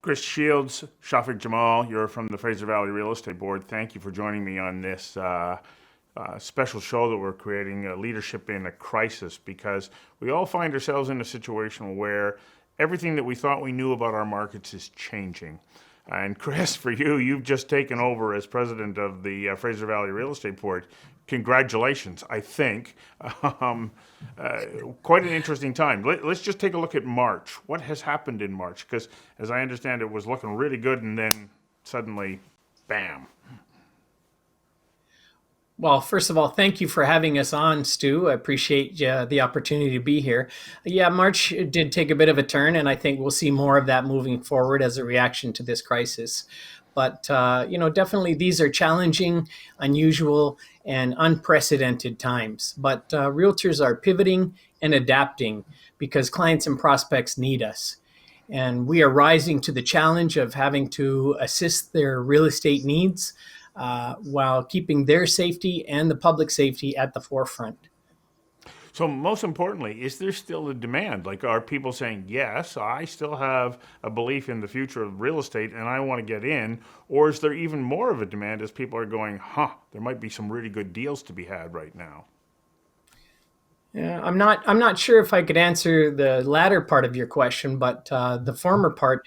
Chris Shields, Shafiq Jamal, you're from the Fraser Valley Real Estate Board. Thank you for joining me on this special show that we're creating, Leadership in a Crisis, because we all find ourselves in a situation where everything that we thought we knew about our markets is changing. And Chris, for you, you've just taken over as president of the Fraser Valley Real Estate Board. Congratulations, I think. Um, uh, Quite an interesting time. Let's just take a look at March. What has happened in March? Because as I understand, it was looking really good, and then suddenly, bam. Well, first of all, thank you for having us on, Stu. I appreciate the opportunity to be here. Yeah, March did take a bit of a turn, and I think we'll see more of that moving forward as a reaction to this crisis. But, definitely these are challenging, unusual, and unprecedented times. But realtors are pivoting and adapting because clients and prospects need us. And we are rising to the challenge of having to assist their real estate needs while keeping their safety and the public safety at the forefront. So most importantly, is there still a demand? Like, are people saying, yes, I still have a belief in the future of real estate and I want to get in? Or is there even more of a demand as people are going, there might be some really good deals to be had right now? Yeah, I'm not sure if I could answer the latter part of your question, but the former part,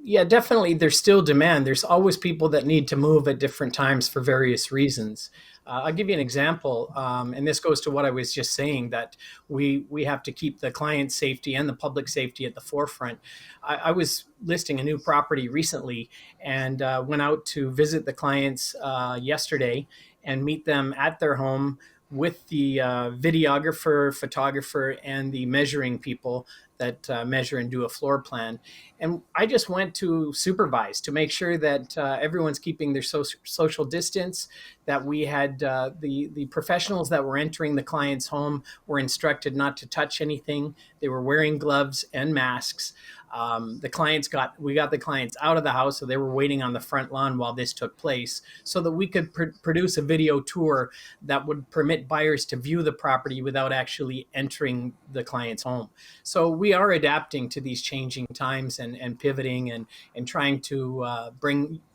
yeah, definitely there's still demand. There's always people that need to move at different times for various reasons. I'll give you an example, and this goes to what I was just saying, that we have to keep the client safety and the public safety at the forefront. I was listing a new property recently and went out to visit the clients yesterday and meet them at their home with the videographer, photographer, and the measuring people that measure and do a floor plan. And I just went to supervise to make sure that everyone's keeping their social distance, that we had the professionals that were entering the client's home were instructed not to touch anything. They were wearing gloves and masks. We got the clients out of the house, so they were waiting on the front lawn while this took place, so that we could produce a video tour that would permit buyers to view the property without actually entering the client's home. So we are adapting to these changing times and pivoting and trying to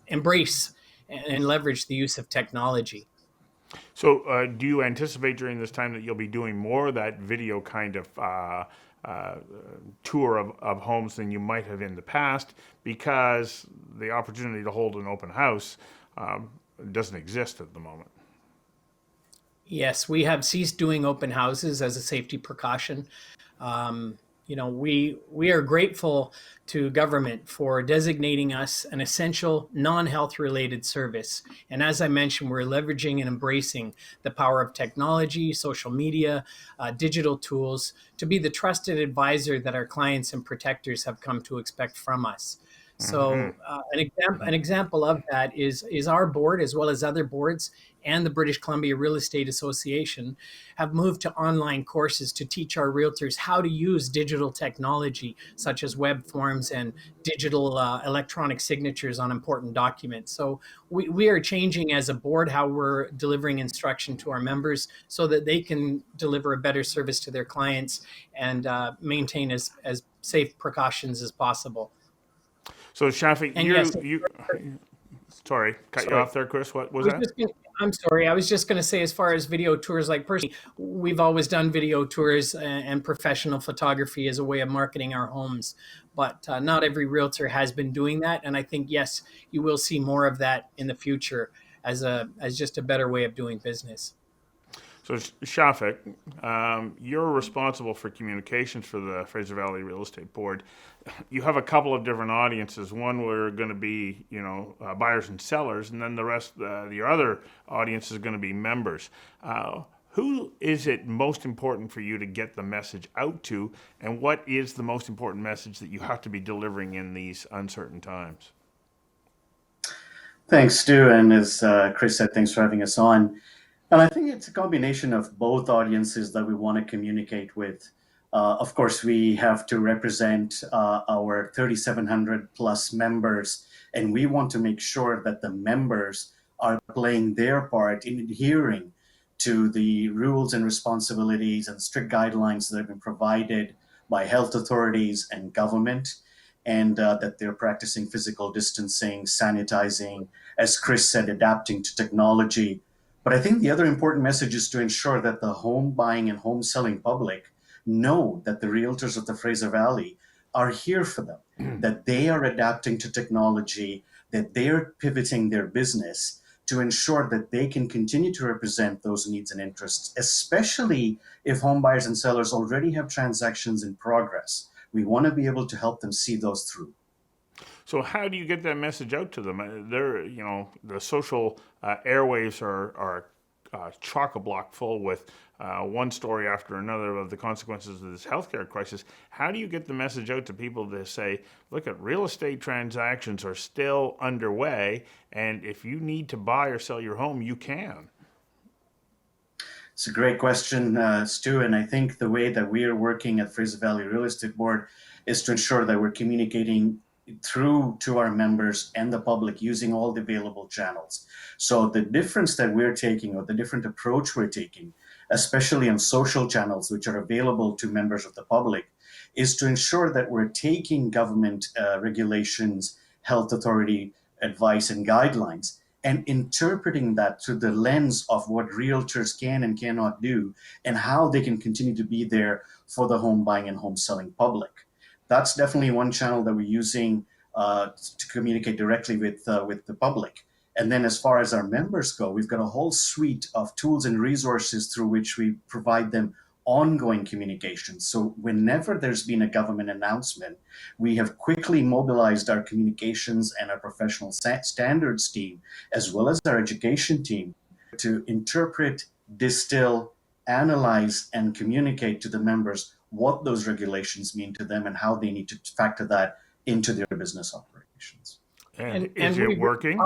embrace and leverage the use of technology. So, do you anticipate during this time that you'll be doing more of that video kind of uh, tour of homes than you might have in the past because the opportunity to hold an open house um, doesn't exist at the moment? Yes, we have ceased doing open houses as a safety precaution. We are grateful to government for designating us an essential non-health related service. And as I mentioned, we're leveraging and embracing the power of technology, social media, digital tools to be the trusted advisor that our clients and protectors have come to expect from us. Hmm. So an example of that is our board, as well as other boards and the British Columbia Real Estate Association, have moved to online courses to teach our realtors how to use digital technology such as web forms and digital electronic signatures on important documents. So we are changing as a board how we're delivering instruction to our members so that they can deliver a better service to their clients and maintain as safe precautions as possible. So, Shafi, And yes, sorry, cut you sorry. off there, Chris. What I was was that? just gonna, I'm sorry. I was just going to say, as far as video tours, like personally, we've always done video tours and professional photography as a way of marketing our homes, but not every realtor has been doing that. And I think yes, you will see more of that in the future as just a better way of doing business. So, Shafik, you're responsible for communications for the Fraser Valley Real Estate Board. You have a couple of different audiences. One were going to be, buyers and sellers, and then the rest, your other audience is going to be members. Who is it most important for you to get the message out to, and what is the most important message that you have to be delivering in these uncertain times? Thanks, Stu. And as Chris said, thanks for having us on. And I think it's a combination of both audiences that we want to communicate with. Of course, we have to represent our 3,700 plus members, and we want to make sure that the members are playing their part in adhering to the rules and responsibilities and strict guidelines that have been provided by health authorities and government. and that they're practicing physical distancing, sanitizing, as Chris said, adapting to technology. But I think the other important message is to ensure that the home buying and home selling public know that the realtors of the Fraser Valley are here for them, that they are adapting to technology, that they're pivoting their business to ensure that they can continue to represent those needs and interests, especially if home buyers and sellers already have transactions in progress. We want to be able to help them see those through. So how do you get that message out to them? The social airwaves are chock-a-block full with one story after another of the consequences of this healthcare crisis. How do you get the message out to people to say, look, at real estate transactions are still underway, and if you need to buy or sell your home, you can? It's a great question, Stu, and I think the way that we are working at Fraser Valley Real Estate Board is to ensure that we're communicating through to our members and the public using all the available channels. So the difference that we're taking, or the different approach we're taking, especially on social channels, which are available to members of the public, is to ensure that we're taking government regulations, health authority advice and guidelines, and interpreting that through the lens of what realtors can and cannot do, and how they can continue to be there for the home buying and home selling public. That's definitely one channel that we're using to communicate directly with the public. And then as far as our members go, we've got a whole suite of tools and resources through which we provide them ongoing communication. So whenever there's been a government announcement, we have quickly mobilized our communications and our professional standards team, as well as our education team, to interpret, distill, analyze, and communicate to the members what those regulations mean to them and how they need to factor that into their business operations. And is it working?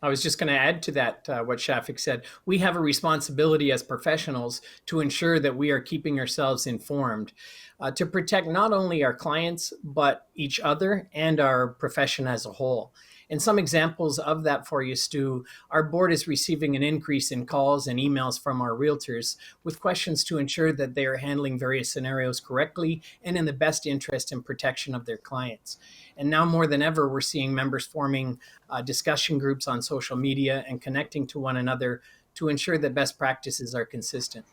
I was just going to add to that what Shafiq said. We have a responsibility as professionals to ensure that we are keeping ourselves informed to protect not only our clients, but each other and our profession as a whole. And some examples of that for you, Stu, our board is receiving an increase in calls and emails from our realtors with questions to ensure that they are handling various scenarios correctly and in the best interest and protection of their clients. And now more than ever, we're seeing members forming discussion groups on social media and connecting to one another to ensure that best practices are consistent.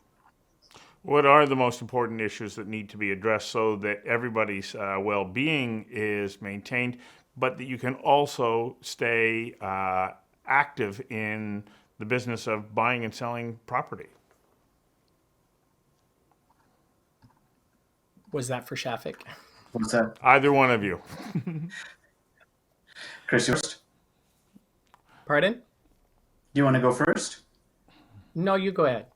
What are the most important issues that need to be addressed so that everybody's well-being is maintained, but that you can also stay active in the business of buying and selling property? Was that for Shafiq? What's that? Either one of you. Chris, first? Pardon? Do you want to go first? No, you go ahead.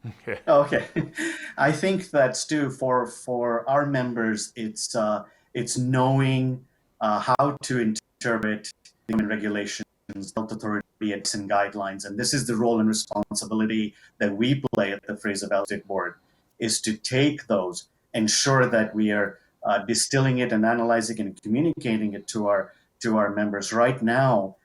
Okay. Okay. I think that, Stu, for our members, it's knowing how to interpret human regulations, health authority and guidelines. And this is the role and responsibility that we play at the Fraser Valley Real Estate Board, is to take those, ensure that we are distilling it and analyzing and communicating it to our members. Right now,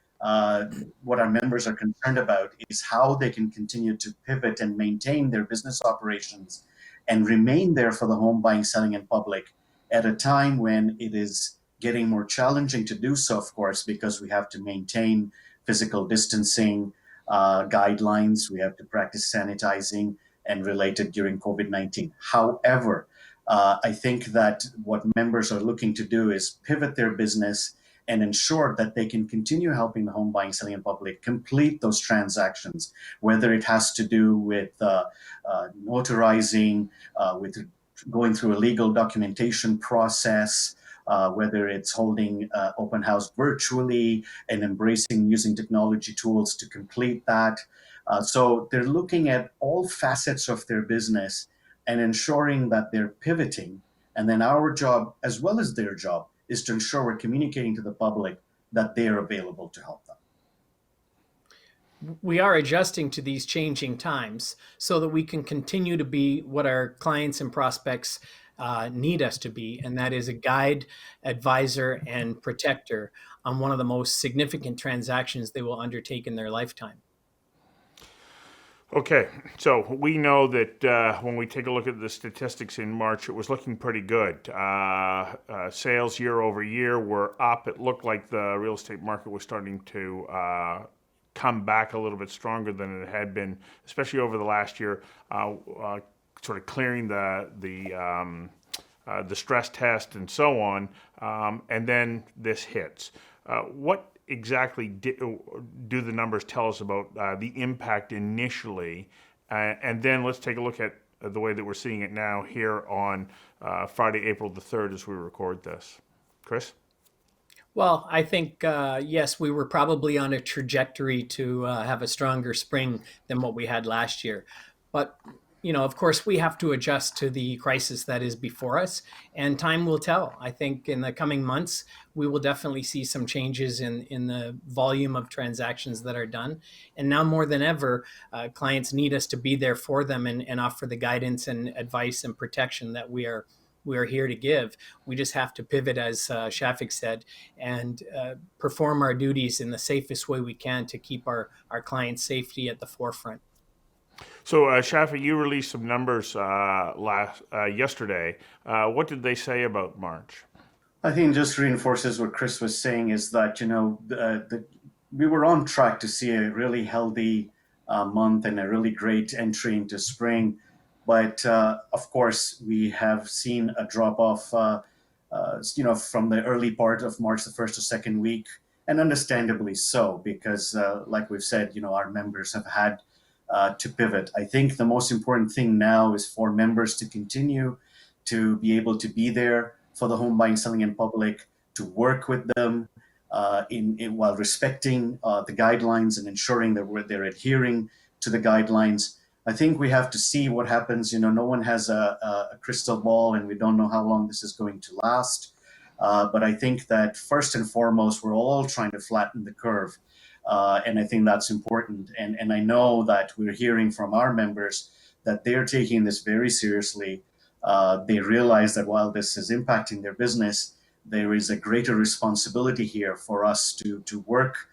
what our members are concerned about is how they can continue to pivot and maintain their business operations and remain there for the home buying, selling, and public at a time when it is getting more challenging to do so, of course, because we have to maintain physical distancing guidelines, we have to practice sanitizing and related during COVID-19. However, I think that what members are looking to do is pivot their business and ensure that they can continue helping the home buying, selling, and public complete those transactions, whether it has to do with notarizing, with going through a legal documentation process, whether it's holding open house virtually and embracing using technology tools to complete that. So they're looking at all facets of their business and ensuring that they're pivoting. And then our job, as well as their job, is to ensure we're communicating to the public that they are available to help them. We are adjusting to these changing times so that we can continue to be what our clients and prospects need us to be, and that is a guide, advisor, and protector on one of the most significant transactions they will undertake in their lifetime. Okay, so we know that when we take a look at the statistics in March, it was looking pretty good. Sales year over year were up. It looked like the real estate market was starting to come back a little bit stronger than it had been, especially over the last year, sort of clearing the stress test and so on, and then this hits. What exactly do the numbers tell us about the impact initially? And then let's take a look at the way that we're seeing it now here on Friday, April the 3rd, as we record this. Chris? Well, I think, yes, we were probably on a trajectory to have a stronger spring than what we had last year. But, of course, we have to adjust to the crisis that is before us, and time will tell. I think in the coming months, we will definitely see some changes in the volume of transactions that are done. And now more than ever, clients need us to be there for them and offer the guidance and advice and protection that we are here to give. We just have to pivot, as Shafiq said, and perform our duties in the safest way we can to keep our clients' safety at the forefront. So, Shafi, you released some numbers yesterday. What did they say about March? I think it just reinforces what Chris was saying is that, we were on track to see a really healthy month and a really great entry into spring. But of course, we have seen a drop off, from the early part of March, the first or second week, and understandably so, because like we've said, our members have had to pivot. I think the most important thing now is for members to continue to be able to be there for the home buying, selling in public, to work with them while respecting the guidelines and ensuring that they're adhering to the guidelines. I think we have to see what happens. No one has a crystal ball, and we don't know how long this is going to last. But I think that first and foremost, we're all trying to flatten the curve. And I think that's important. And I know that we're hearing from our members that they're taking this very seriously. They realize that while this is impacting their business, there is a greater responsibility here for us to work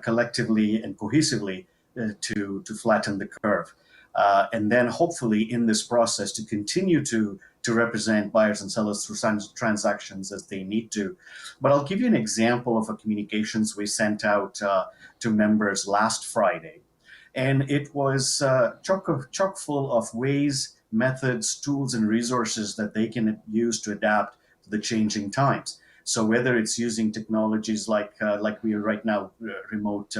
collectively and cohesively to flatten the curve. And then hopefully in this process to continue to represent buyers and sellers through transactions as they need to. But I'll give you an example of a communications we sent out to members last Friday. And it was chock full of ways, methods, tools, and resources that they can use to adapt to the changing times. So whether it's using technologies like we are right now, remote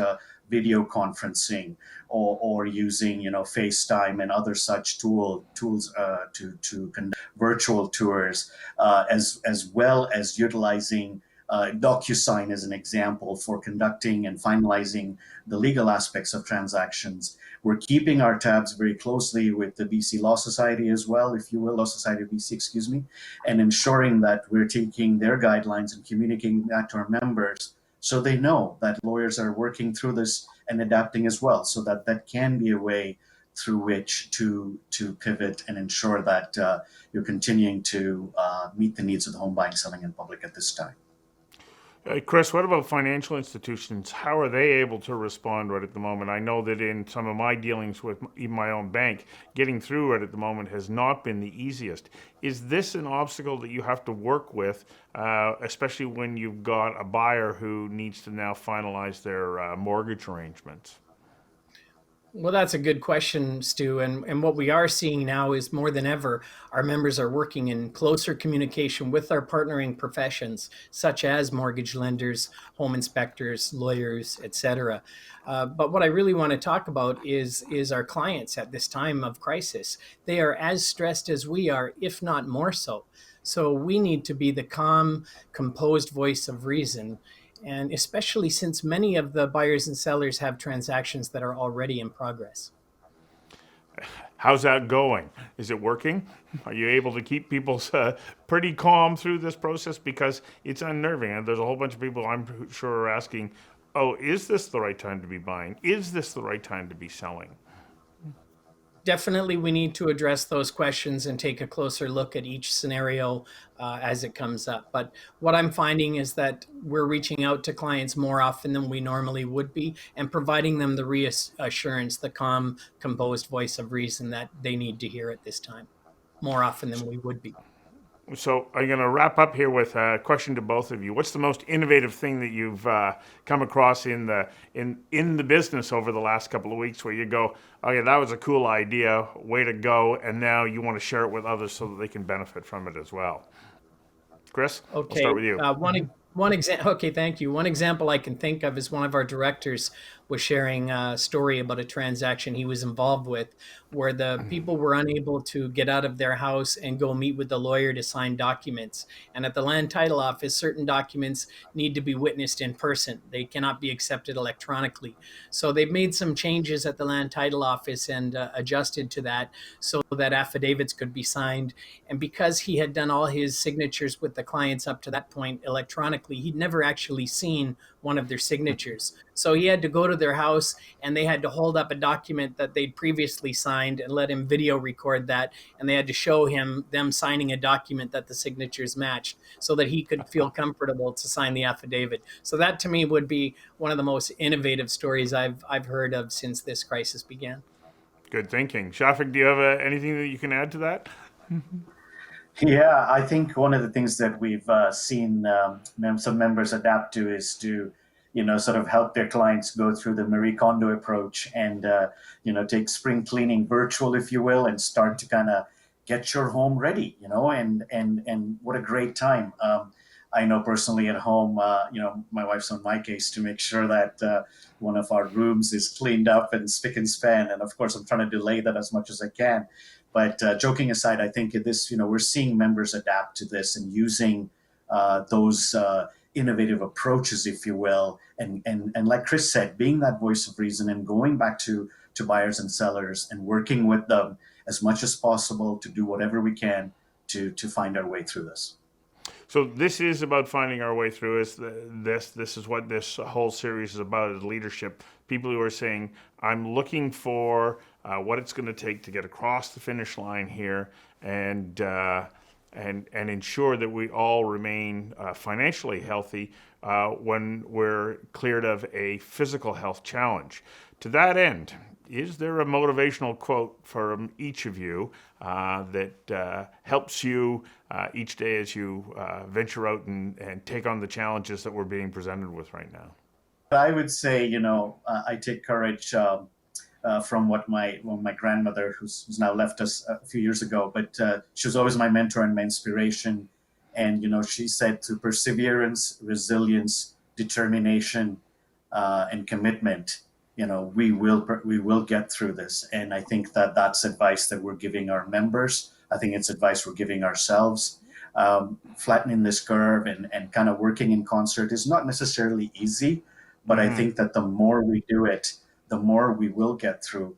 video conferencing, or using FaceTime and other such tools to conduct virtual tours, as well as utilizing DocuSign as an example for conducting and finalizing the legal aspects of transactions. We're keeping our tabs very closely with the BC Law Society as well, if you will, Law Society of BC, excuse me, and ensuring that we're taking their guidelines and communicating that to our members so they know that lawyers are working through this and adapting as well, so that that can be a way through which to pivot and ensure that you're continuing to meet the needs of the home buying, selling in public at this time. Chris, what about financial institutions? How are they able to respond right at the moment? I know that in some of my dealings with even my own bank, getting through right at the moment has not been the easiest. Is this an obstacle that you have to work with, especially when you've got a buyer who needs to now finalize their mortgage arrangements? Well, that's a good question, Stu. And what we are seeing now is more than ever, our members are working in closer communication with our partnering professions, such as mortgage lenders, home inspectors, lawyers, etc. But what I really want to talk about is our clients at this time of crisis. They are as stressed as we are, if not more so. So we need to be the calm, composed voice of reason, and especially since many of the buyers and sellers have transactions that are already in progress. How's that going? Is it working? Are you able to keep people pretty calm through this process? Because it's unnerving. And there's a whole bunch of people I'm sure are asking, oh, is this the right time to be buying? Is this the right time to be selling? definitely we need to address those questions and take a closer look at each scenario as it comes up. But what I'm finding is that we're reaching out to clients more often than we normally would be and providing them the reassurance, the calm, composed voice of reason that they need to hear at this time more often than we would be. So I'm going to wrap up here with a question to both of you. What's the most innovative thing that you've come across in the business over the last couple of weeks where you go, oh yeah, that was a cool idea, way to go, and now you want to share it with others so that they can benefit from it as well? Chris, I'll Okay, start with you. one example. Okay, thank you. One example I can think of is one of our directors was sharing a story about a transaction he was involved with, where the people were unable to get out of their house and go meet with the lawyer to sign documents. And at the land title office, certain documents need to be witnessed in person; they cannot be accepted electronically. So they've made some changes at the land title office and adjusted to that so that affidavits could be signed. And because he had done all his signatures with the clients up to that point electronically, he'd never actually seen one of their signatures. So he had to go to their house and they had to hold up a document that they'd previously signed and let him video record that. And they had to show him them signing a document that the signatures matched so that he could feel comfortable to sign the affidavit. So that to me would be one of the most innovative stories I've heard of since this crisis began. Good thinking. Shafiq, do you have anything that you can add to that? Yeah, I think one of the things that we've seen some members adapt to is to, sort of help their clients go through the Marie Kondo approach and, take spring cleaning virtual, if you will, and start to kind of get your home ready, and what a great time. I know personally at home, my wife's on my case to make sure that one of our rooms is cleaned up and spick and span. And of course, I'm trying to delay that as much as I can. But joking aside, I think this, we're seeing members adapt to this and using those innovative approaches, if you will, and like Chris said, being that voice of reason and going back to buyers and sellers and working with them as much as possible to do whatever we can to find our way through this. So this is about finding our way through. This is what this whole series is about: is leadership. People who are saying, "I'm looking for what it's going to take to get across the finish line here, and ensure that we all remain financially healthy when we're cleared of a physical health challenge." To that end, is there a motivational quote from each of you that helps you each day as you venture out and take on the challenges that we're being presented with right now? I would say, I take courage from what my grandmother, who's now left us a few years ago, but she was always my mentor and my inspiration. And she said, through perseverance, resilience, determination, and commitment, we will get through this. And I think that that's advice that we're giving our members. I think it's advice we're giving ourselves. Flattening this curve and kind of working in concert is not necessarily easy, but I think that the more we do it, the more we will get through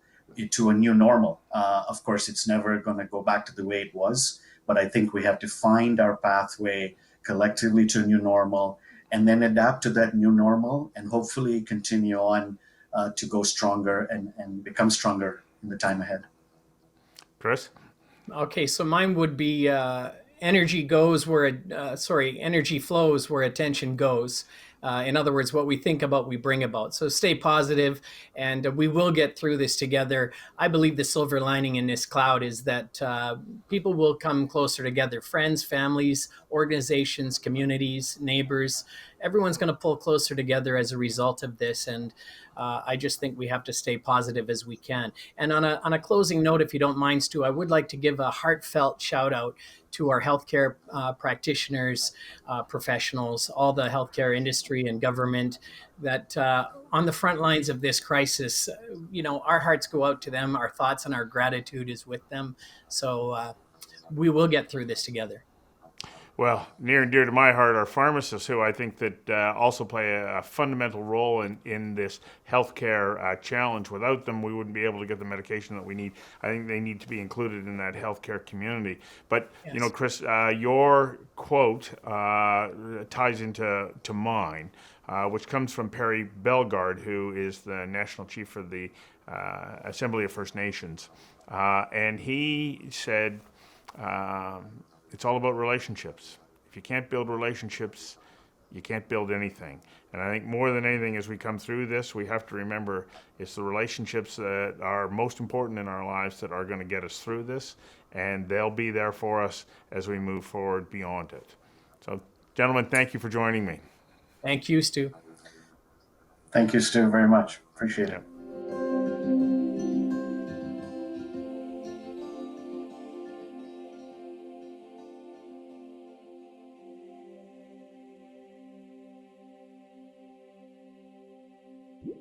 to a new normal. Of course, it's never going to go back to the way it was, but I think we have to find our pathway collectively to a new normal and then adapt to that new normal and hopefully continue on to go stronger and become stronger in the time ahead. Chris? Okay, so mine would be energy flows where attention goes. In other words, what we think about, we bring about. So stay positive, and we will get through this together. I believe the silver lining in this cloud is that people will come closer together. Friends, families, organizations, communities, neighbors. Everyone's going to pull closer together as a result of this. And I just think we have to stay positive as we can. And on a closing note, if you don't mind, Stu, I would like to give a heartfelt shout out to our healthcare practitioners, professionals, all the healthcare industry and government that on the front lines of this crisis, our hearts go out to them. Our thoughts and our gratitude is with them. So we will get through this together. Well, near and dear to my heart are pharmacists, who I think that also play a fundamental role in this healthcare challenge. Without them, we wouldn't be able to get the medication that we need. I think they need to be included in that healthcare community. But, Yes. Chris, your quote ties into mine. which comes from Perry Bellegarde, who is the National Chief for the Assembly of First Nations. And he said, it's all about relationships. If you can't build relationships, you can't build anything. And I think more than anything, as we come through this, we have to remember it's the relationships that are most important in our lives that are going to get us through this, and they'll be there for us as we move forward beyond it. So, gentlemen, thank you for joining me. Thank you, Stu. Thank you, Stu, very much. Appreciate it. Yep.